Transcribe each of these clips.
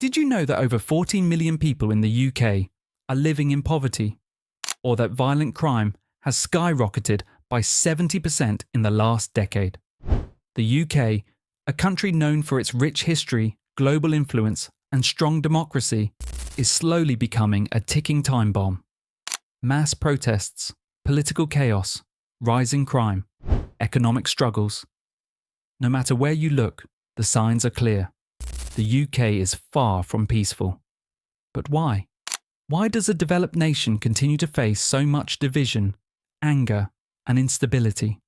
Did you know that over 14 million people in the UK are living in poverty? Or that violent crime has skyrocketed by 70% in the last decade? The UK, a country known for its rich history, global influence, and strong democracy, is slowly becoming a ticking time bomb. Mass protests, political chaos, rising crime, economic struggles. No matter where you look, the signs are clear. The UK is far from peaceful. But why? Why does a developed nation continue to face so much division, anger, and instability?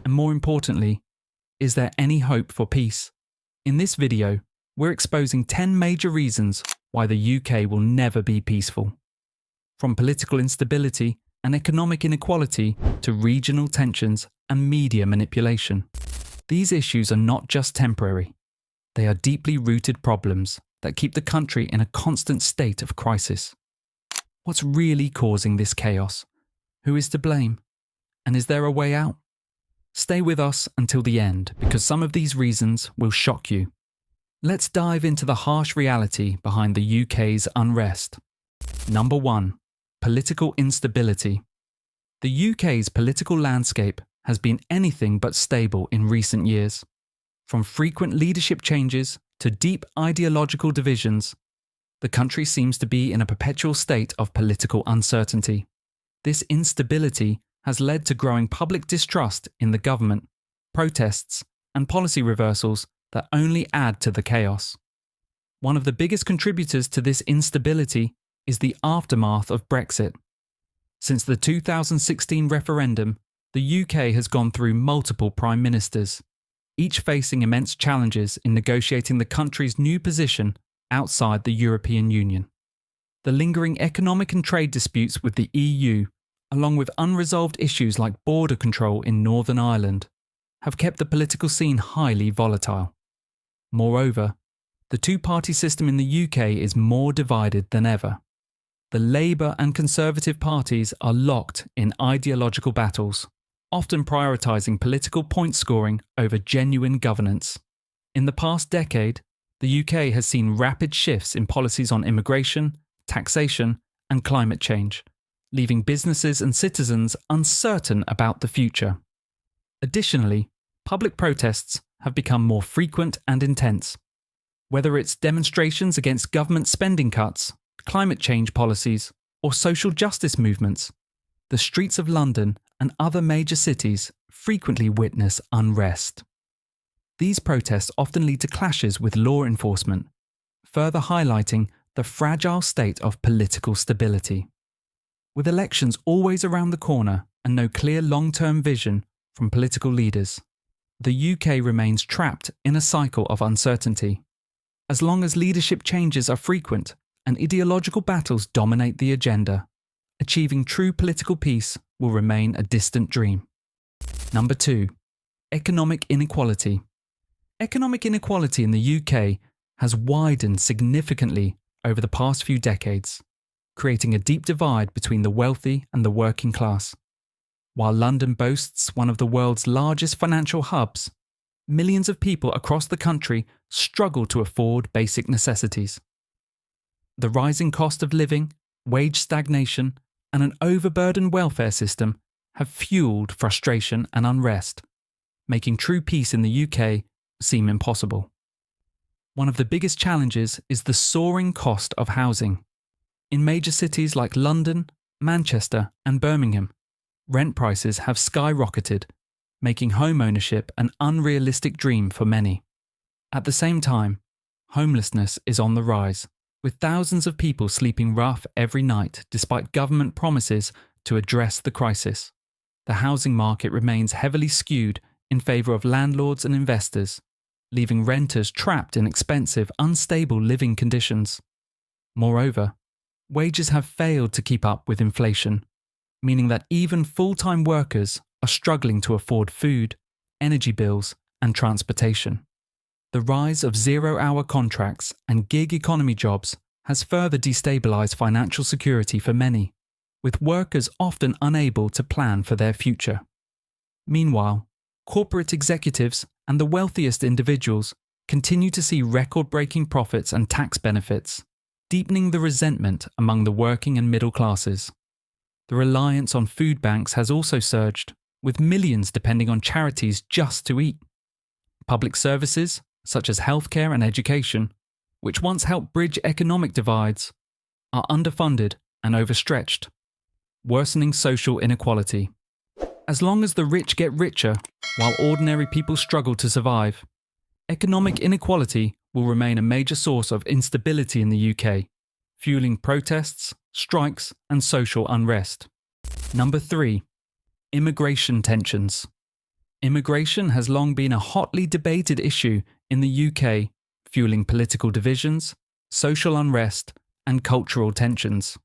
And more importantly, is there any hope for peace? In this video, we're exposing 10 major reasons why the UK will never be peaceful. From political instability and economic inequality to regional tensions and media manipulation. These issues are not just temporary. They are deeply rooted problems that keep the country in a constant state of crisis. What's really causing this chaos? Who is to blame? And is there a way out? Stay with us until the end, because some of these reasons will shock you. Let's dive into the harsh reality behind the UK's unrest. Number 1. Political instability. The UK's political landscape has been anything but stable in recent years. From frequent leadership changes to deep ideological divisions, the country seems to be in a perpetual state of political uncertainty. This instability has led to growing public distrust in the government, protests, and policy reversals that only add to the chaos. One of the biggest contributors to this instability is the aftermath of Brexit. Since the 2016 referendum, the UK has gone through multiple prime ministers, each facing immense challenges in negotiating the country's new position outside the European Union. The lingering economic and trade disputes with the EU, along with unresolved issues like border control in Northern Ireland, have kept the political scene highly volatile. Moreover, the two-party system in the UK is more divided than ever. The Labour and Conservative parties are locked in ideological battles, often prioritising political point scoring over genuine governance. In the past decade, the UK has seen rapid shifts in policies on immigration, taxation, and climate change, leaving businesses and citizens uncertain about the future. Additionally, public protests have become more frequent and intense. Whether it's demonstrations against government spending cuts, climate change policies, or social justice movements, the streets of London and other major cities frequently witness unrest. These protests often lead to clashes with law enforcement, further highlighting the fragile state of political stability. With elections always around the corner and no clear long-term vision from political leaders, the UK remains trapped in a cycle of uncertainty. As long as leadership changes are frequent and ideological battles dominate the agenda, achieving true political peace will remain a distant dream. Number 2. Economic inequality. Economic inequality in the UK has widened significantly over the past few decades, creating a deep divide between the wealthy and the working class. While London boasts one of the world's largest financial hubs, millions of people across the country struggle to afford basic necessities. The rising cost of living, wage stagnation, and an overburdened welfare system have fueled frustration and unrest, making true peace in the UK seem impossible. One of the biggest challenges is the soaring cost of housing. In major cities like London, Manchester, and Birmingham, rent prices have skyrocketed, making home ownership an unrealistic dream for many. At the same time, homelessness is on the rise, with thousands of people sleeping rough every night despite government promises to address the crisis. The housing market remains heavily skewed in favour of landlords and investors, leaving renters trapped in expensive, unstable living conditions. Moreover, wages have failed to keep up with inflation, meaning that even full-time workers are struggling to afford food, energy bills, and transportation. The rise of zero-hour contracts and gig economy jobs has further destabilised financial security for many, with workers often unable to plan for their future. Meanwhile, corporate executives and the wealthiest individuals continue to see record-breaking profits and tax benefits, deepening the resentment among the working and middle classes. The reliance on food banks has also surged, with millions depending on charities just to eat. Public services, such as healthcare and education, which once helped bridge economic divides, are underfunded and overstretched, worsening social inequality. As long as the rich get richer while ordinary people struggle to survive, economic inequality will remain a major source of instability in the UK, fueling protests, strikes, and social unrest. Number 3. Immigration tensions. Immigration has long been a hotly debated issue in the UK, fueling political divisions, social unrest, and cultural tensions.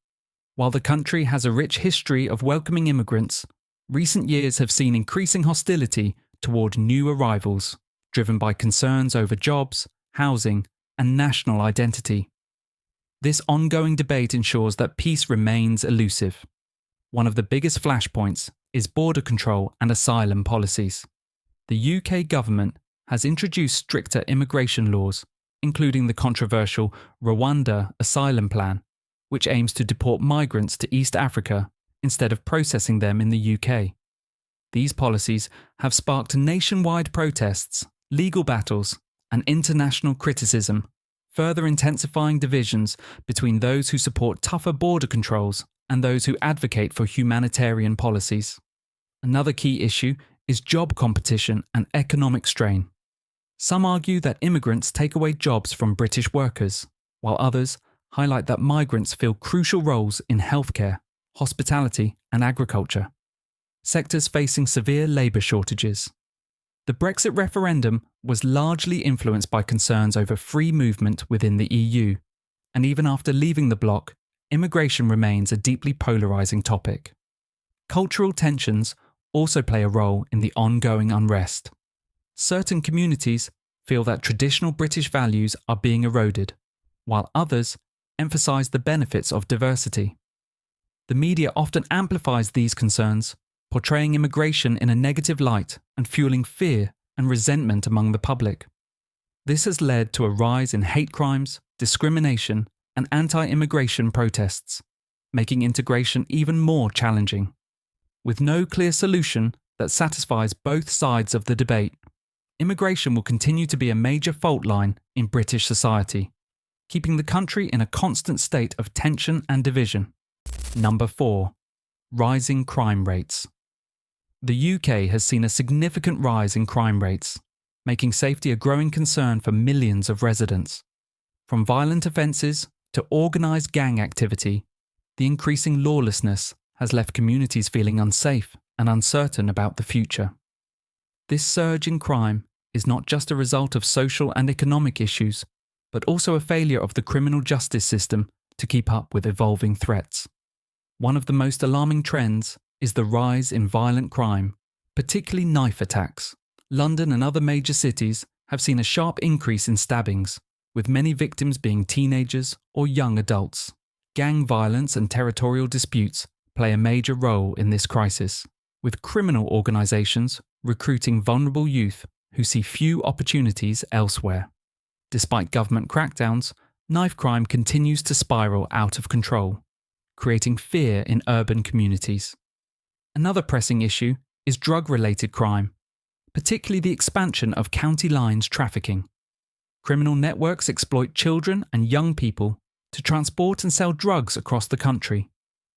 While the country has a rich history of welcoming immigrants, recent years have seen increasing hostility toward new arrivals, driven by concerns over jobs, housing, and national identity. This ongoing debate ensures that peace remains elusive. One of the biggest flashpoints is border control and asylum policies. The UK government has introduced stricter immigration laws, including the controversial Rwanda asylum plan, which aims to deport migrants to East Africa instead of processing them in the UK. These policies have sparked nationwide protests, legal battles, and international criticism, further intensifying divisions between those who support tougher border controls and those who advocate for humanitarian policies. Another key issue is job competition and economic strain. Some argue that immigrants take away jobs from British workers, while others highlight that migrants fill crucial roles in healthcare, hospitality, and agriculture, sectors facing severe labour shortages. The Brexit referendum was largely influenced by concerns over free movement within the EU, and even after leaving the bloc, immigration remains a deeply polarising topic. Cultural tensions also play a role in the ongoing unrest. Certain communities feel that traditional British values are being eroded, while others emphasise the benefits of diversity. The media often amplifies these concerns, portraying immigration in a negative light and fueling fear and resentment among the public. This has led to a rise in hate crimes, discrimination, and anti-immigration protests, making integration even more challenging. With no clear solution that satisfies both sides of the debate, immigration will continue to be a major fault line in British society, keeping the country in a constant state of tension and division. Number 4. Rising crime rates. The UK has seen a significant rise in crime rates, making safety a growing concern for millions of residents. From violent offences to organised gang activity, the increasing lawlessness has left communities feeling unsafe and uncertain about the future. This surge in crime is not just a result of social and economic issues, but also a failure of the criminal justice system to keep up with evolving threats. One of the most alarming trends is the rise in violent crime, particularly knife attacks. London and other major cities have seen a sharp increase in stabbings, with many victims being teenagers or young adults. Gang violence and territorial disputes play a major role in this crisis, with criminal organisations recruiting vulnerable youth who see few opportunities elsewhere. Despite government crackdowns, knife crime continues to spiral out of control, creating fear in urban communities. Another pressing issue is drug-related crime, particularly the expansion of county lines trafficking. Criminal networks exploit children and young people to transport and sell drugs across the country,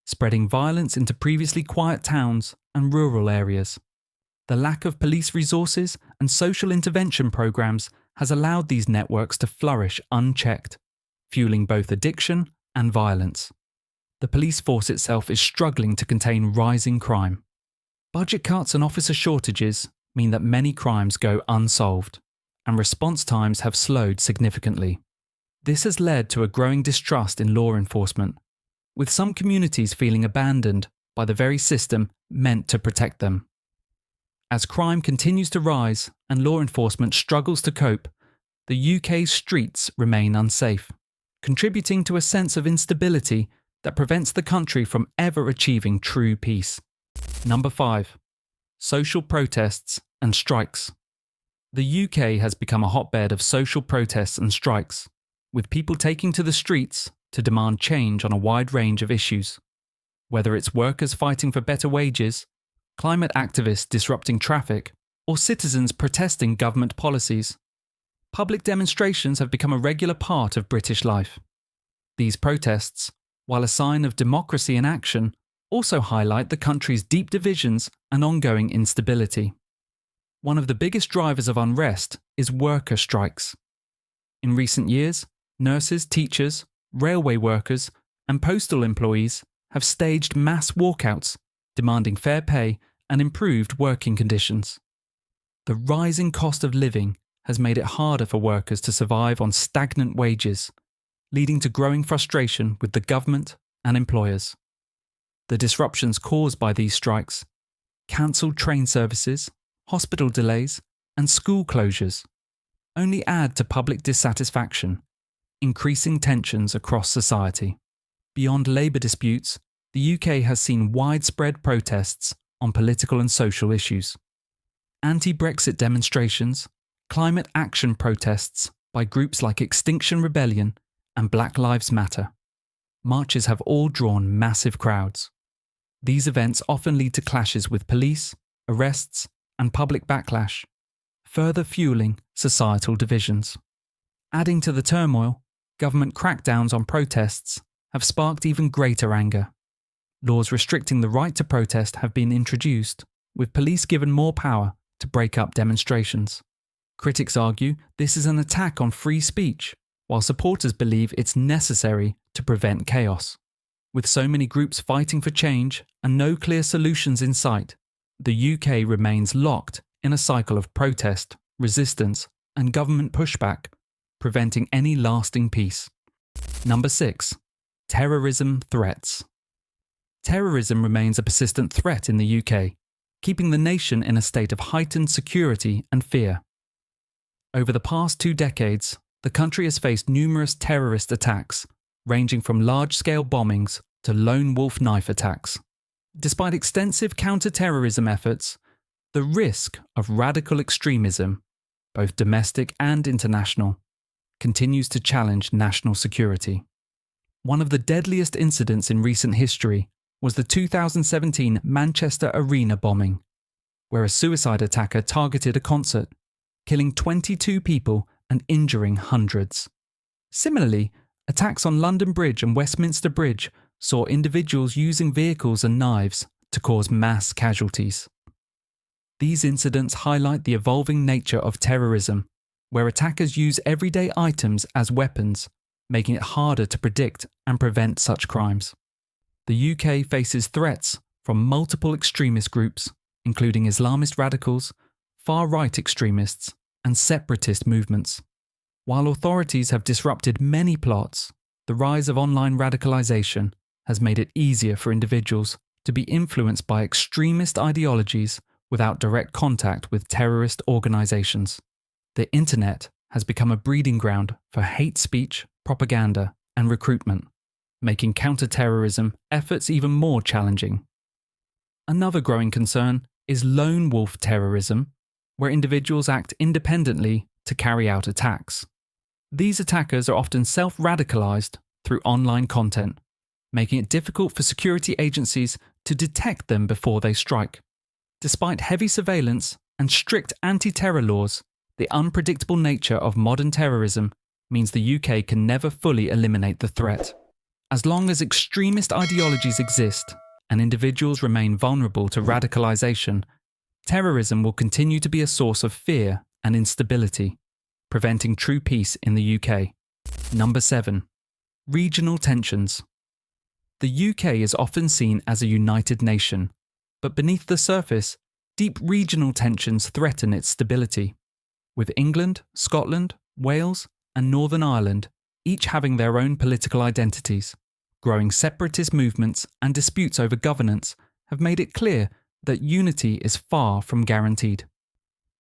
spreading violence into previously quiet towns and rural areas. The lack of police resources and social intervention programs has allowed these networks to flourish unchecked, fueling both addiction and violence. The police force itself is struggling to contain rising crime. Budget cuts and officer shortages mean that many crimes go unsolved, and response times have slowed significantly. This has led to a growing distrust in law enforcement, with some communities feeling abandoned by the very system meant to protect them. As crime continues to rise and law enforcement struggles to cope, the UK's streets remain unsafe, contributing to a sense of instability that prevents the country from ever achieving true peace. Number 5. Social protests and strikes. The UK has become a hotbed of social protests and strikes, with people taking to the streets to demand change on a wide range of issues. Whether it's workers fighting for better wages, climate activists disrupting traffic, or citizens protesting government policies, public demonstrations have become a regular part of British life. These protests, while a sign of democracy in action, also highlight the country's deep divisions and ongoing instability. One of the biggest drivers of unrest is worker strikes. In recent years, nurses, teachers, railway workers, and postal employees have staged mass walkouts demanding fair pay and improved working conditions. The rising cost of living has made it harder for workers to survive on stagnant wages, leading to growing frustration with the government and employers. The disruptions caused by these strikes, cancelled train services, hospital delays, and school closures, only add to public dissatisfaction, increasing tensions across society. Beyond labour disputes, the UK has seen widespread protests on political and social issues. Anti-Brexit demonstrations, climate action protests by groups like Extinction Rebellion and Black Lives Matter. Marches have all drawn massive crowds. These events often lead to clashes with police, arrests, and public backlash, further fueling societal divisions. Adding to the turmoil, government crackdowns on protests have sparked even greater anger. Laws restricting the right to protest have been introduced, with police given more power to break up demonstrations. Critics argue this is an attack on free speech, while supporters believe it's necessary to prevent chaos. With so many groups fighting for change and no clear solutions in sight, the UK remains locked in a cycle of protest, resistance, and government pushback, preventing any lasting peace. Number 6. Terrorism threats. Terrorism remains a persistent threat in the UK, keeping the nation in a state of heightened security and fear. Over the past 2 decades, the country has faced numerous terrorist attacks, ranging from large-scale bombings to lone wolf knife attacks. Despite extensive counter-terrorism efforts, the risk of radical extremism, both domestic and international, continues to challenge national security. One of the deadliest incidents in recent history was the 2017 Manchester Arena bombing, where a suicide attacker targeted a concert, killing 22 people and injuring hundreds. Similarly, attacks on London Bridge and Westminster Bridge saw individuals using vehicles and knives to cause mass casualties. These incidents highlight the evolving nature of terrorism, where attackers use everyday items as weapons, making it harder to predict and prevent such crimes. The UK faces threats from multiple extremist groups, including Islamist radicals, far-right extremists, and separatist movements. While authorities have disrupted many plots, the rise of online radicalisation has made it easier for individuals to be influenced by extremist ideologies without direct contact with terrorist organisations. The internet has become a breeding ground for hate speech, propaganda, and recruitment, making counter-terrorism efforts even more challenging. Another growing concern is lone wolf terrorism, where individuals act independently to carry out attacks. These attackers are often self-radicalised through online content, making it difficult for security agencies to detect them before they strike. Despite heavy surveillance and strict anti-terror laws, the unpredictable nature of modern terrorism means the UK can never fully eliminate the threat. As long as extremist ideologies exist and individuals remain vulnerable to radicalisation, terrorism will continue to be a source of fear and instability, preventing true peace in the UK. Number 7. Regional tensions. The UK is often seen as a united nation, but beneath the surface, deep regional tensions threaten its stability. With England, Scotland, Wales, and Northern Ireland each having their own political identities, growing separatist movements and disputes over governance have made it clear that unity is far from guaranteed.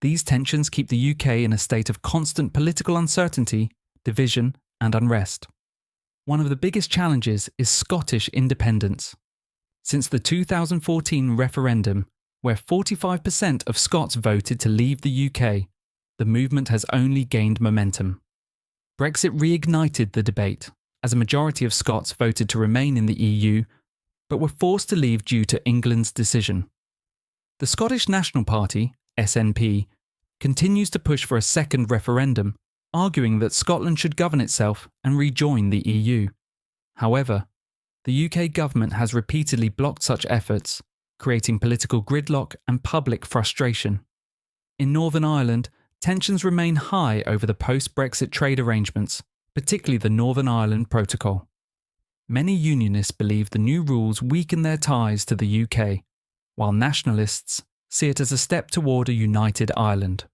These tensions keep the UK in a state of constant political uncertainty, division, and unrest. One of the biggest challenges is Scottish independence. Since the 2014 referendum, where 45% of Scots voted to leave the UK, the movement has only gained momentum. Brexit reignited the debate, as a majority of Scots voted to remain in the EU, but were forced to leave due to England's decision. The Scottish National Party, SNP, continues to push for a second referendum, arguing that Scotland should govern itself and rejoin the EU. However, the UK government has repeatedly blocked such efforts, creating political gridlock and public frustration. In Northern Ireland, tensions remain high over the post-Brexit trade arrangements, particularly the Northern Ireland Protocol. Many unionists believe the new rules weaken their ties to the UK, while nationalists see it as a step toward a united Ireland.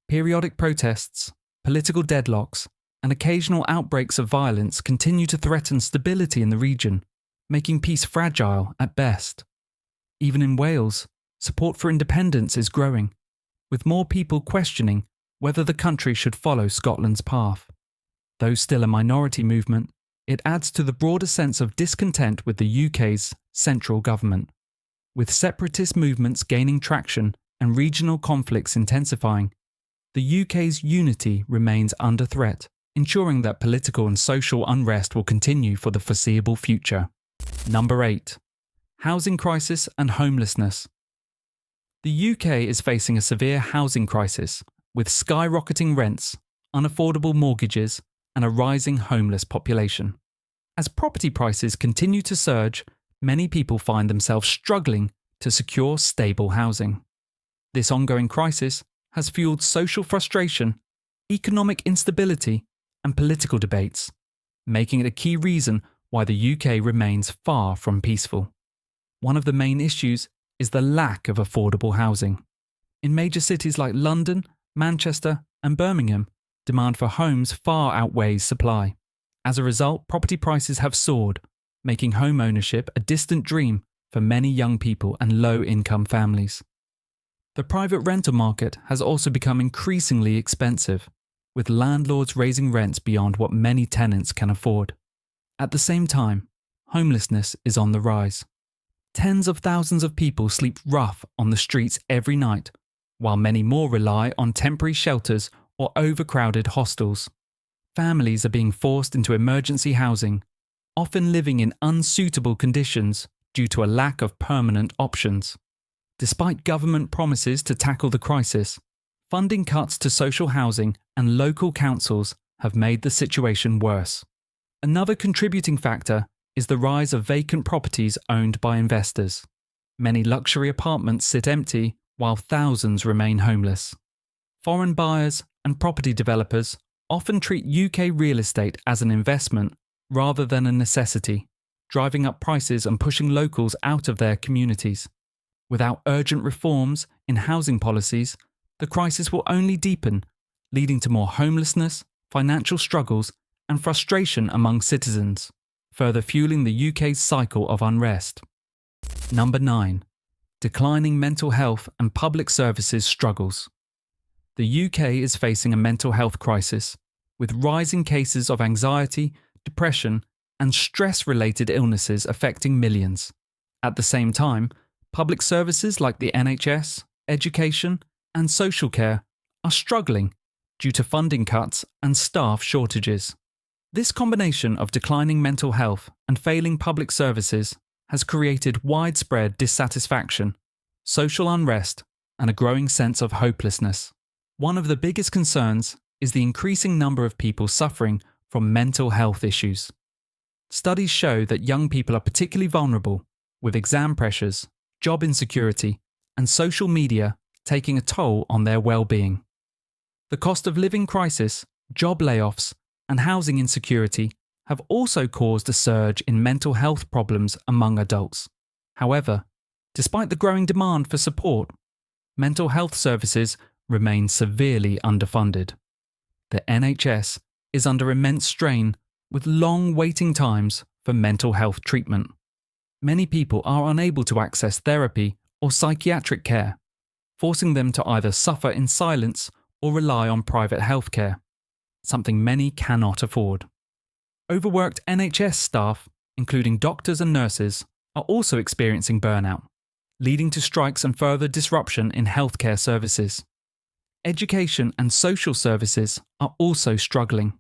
Periodic protests, political deadlocks, and occasional outbreaks of violence continue to threaten stability in the region, making peace fragile at best. Even in Wales, support for independence is growing, with more people questioning whether the country should follow Scotland's path. Though still a minority movement, it adds to the broader sense of discontent with the UK's central government. With separatist movements gaining traction and regional conflicts intensifying, the UK's unity remains under threat, ensuring that political and social unrest will continue for the foreseeable future. Number 8. Housing crisis and homelessness. The UK is facing a severe housing crisis, with skyrocketing rents, unaffordable mortgages, and a rising homeless population. As property prices continue to surge, many people find themselves struggling to secure stable housing. This ongoing crisis has fueled social frustration, economic instability, and political debates, making it a key reason why the UK remains far from peaceful. One of the main issues is the lack of affordable housing. In major cities like London, Manchester, and Birmingham, demand for homes far outweighs supply. As a result, property prices have soared, making home ownership a distant dream for many young people and low-income families. The private rental market has also become increasingly expensive, with landlords raising rents beyond what many tenants can afford. At the same time, homelessness is on the rise. Tens of thousands of people sleep rough on the streets every night, while many more rely on temporary shelters or overcrowded hostels. Families are being forced into emergency housing, often living in unsuitable conditions due to a lack of permanent options. Despite government promises to tackle the crisis, funding cuts to social housing and local councils have made the situation worse. Another contributing factor is the rise of vacant properties owned by investors. Many luxury apartments sit empty while thousands remain homeless. Foreign buyers and property developers often treat UK real estate as an investment rather than a necessity, driving up prices and pushing locals out of their communities. Without urgent reforms in housing policies, the crisis will only deepen, leading to more homelessness, financial struggles, and frustration among citizens, further fueling the UK's cycle of unrest. Number 9. Declining mental health and public services struggles. The UK is facing a mental health crisis, with rising cases of anxiety, depression, and stress-related illnesses affecting millions. At the same time, public services like the NHS, education, and social care are struggling due to funding cuts and staff shortages. This combination of declining mental health and failing public services has created widespread dissatisfaction, social unrest, and a growing sense of hopelessness. One of the biggest concerns is the increasing number of people suffering from mental health issues. Studies show that young people are particularly vulnerable, with exam pressures, job insecurity, and social media taking a toll on their well-being. The cost of living crisis, job layoffs, and housing insecurity have also caused a surge in mental health problems among adults. However, despite the growing demand for support, mental health services remain severely underfunded. The NHS is under immense strain, with long waiting times for mental health treatment. Many people are unable to access therapy or psychiatric care, forcing them to either suffer in silence or rely on private healthcare, something many cannot afford. Overworked NHS staff, including doctors and nurses, are also experiencing burnout, leading to strikes and further disruption in healthcare services. Education and social services are also struggling.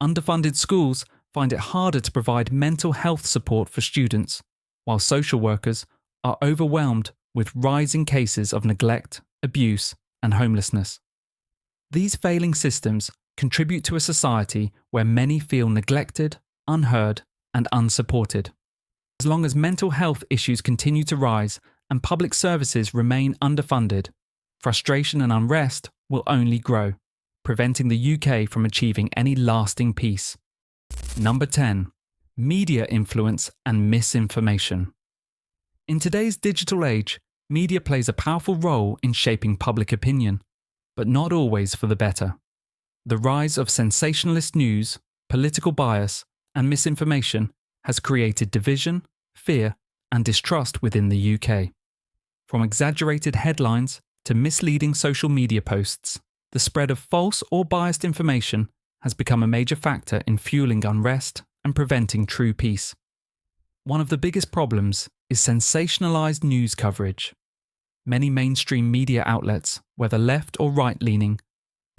Underfunded schools find it harder to provide mental health support for students, while social workers are overwhelmed with rising cases of neglect, abuse, and homelessness. These failing systems contribute to a society where many feel neglected, unheard, and unsupported. As long as mental health issues continue to rise and public services remain underfunded, frustration and unrest will only grow, preventing the UK from achieving any lasting peace. Number 10. Media influence and misinformation. In today's digital age, media plays a powerful role in shaping public opinion, but not always for the better. The rise of sensationalist news, political bias, and misinformation has created division, fear, and distrust within the UK. From exaggerated headlines to misleading social media posts, the spread of false or biased information has become a major factor in fueling unrest and preventing true peace. One of the biggest problems is sensationalized news coverage. Many mainstream media outlets, whether left or right-leaning,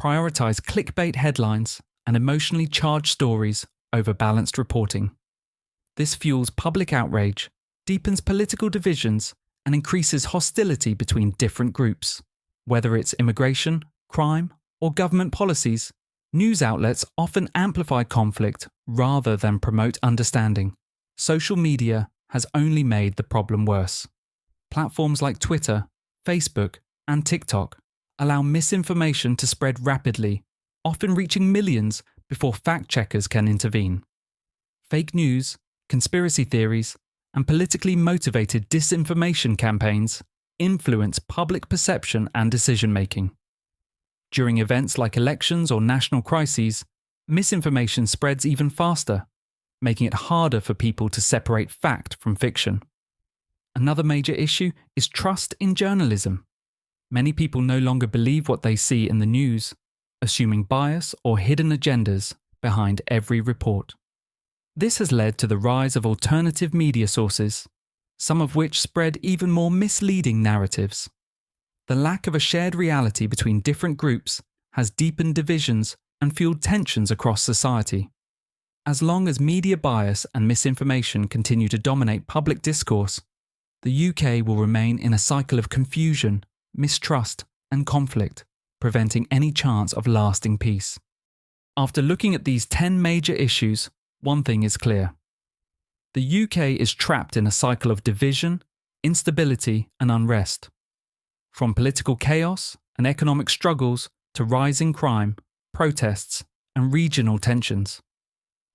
prioritize clickbait headlines and emotionally charged stories over balanced reporting. This fuels public outrage, deepens political divisions, and increases hostility between different groups. Whether it's immigration, crime, or government policies, news outlets often amplify conflict rather than promote understanding. Social media has only made the problem worse. Platforms like Twitter, Facebook, and TikTok allow misinformation to spread rapidly, often reaching millions before fact-checkers can intervene. Fake news, conspiracy theories, and politically motivated disinformation campaigns influence public perception and decision-making. During events like elections or national crises, misinformation spreads even faster, making it harder for people to separate fact from fiction. Another major issue is trust in journalism. Many people no longer believe what they see in the news, assuming bias or hidden agendas behind every report. This has led to the rise of alternative media sources, some of which spread even more misleading narratives. The lack of a shared reality between different groups has deepened divisions and fueled tensions across society. As long as media bias and misinformation continue to dominate public discourse, the UK will remain in a cycle of confusion, mistrust, and conflict, preventing any chance of lasting peace. After looking at these 10 major issues, one thing is clear. The UK is trapped in a cycle of division, instability, and unrest. From political chaos and economic struggles to rising crime, protests, and regional tensions,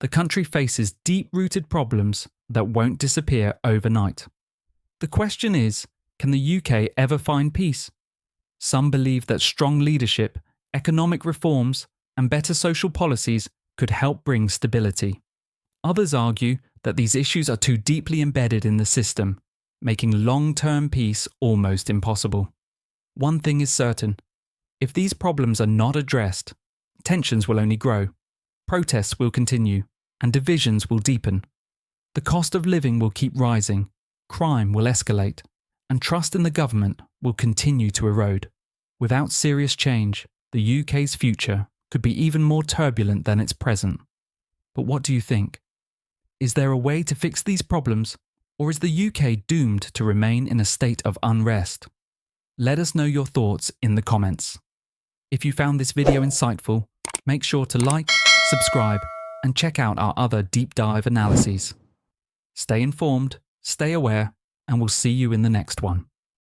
the country faces deep-rooted problems that won't disappear overnight. The question is, can the UK ever find peace? Some believe that strong leadership, economic reforms, and better social policies could help bring stability. Others argue that these issues are too deeply embedded in the system, making long-term peace almost impossible. One thing is certain: if these problems are not addressed, tensions will only grow, protests will continue, and divisions will deepen. The cost of living will keep rising, crime will escalate, and trust in the government will continue to erode. Without serious change, the UK's future could be even more turbulent than its present. But what do you think? Is there a way to fix these problems, or is the UK doomed to remain in a state of unrest? Let us know your thoughts in the comments. If you found this video insightful, make sure to like, subscribe, and check out our other deep dive analyses. Stay informed, stay aware, and we'll see you in the next one.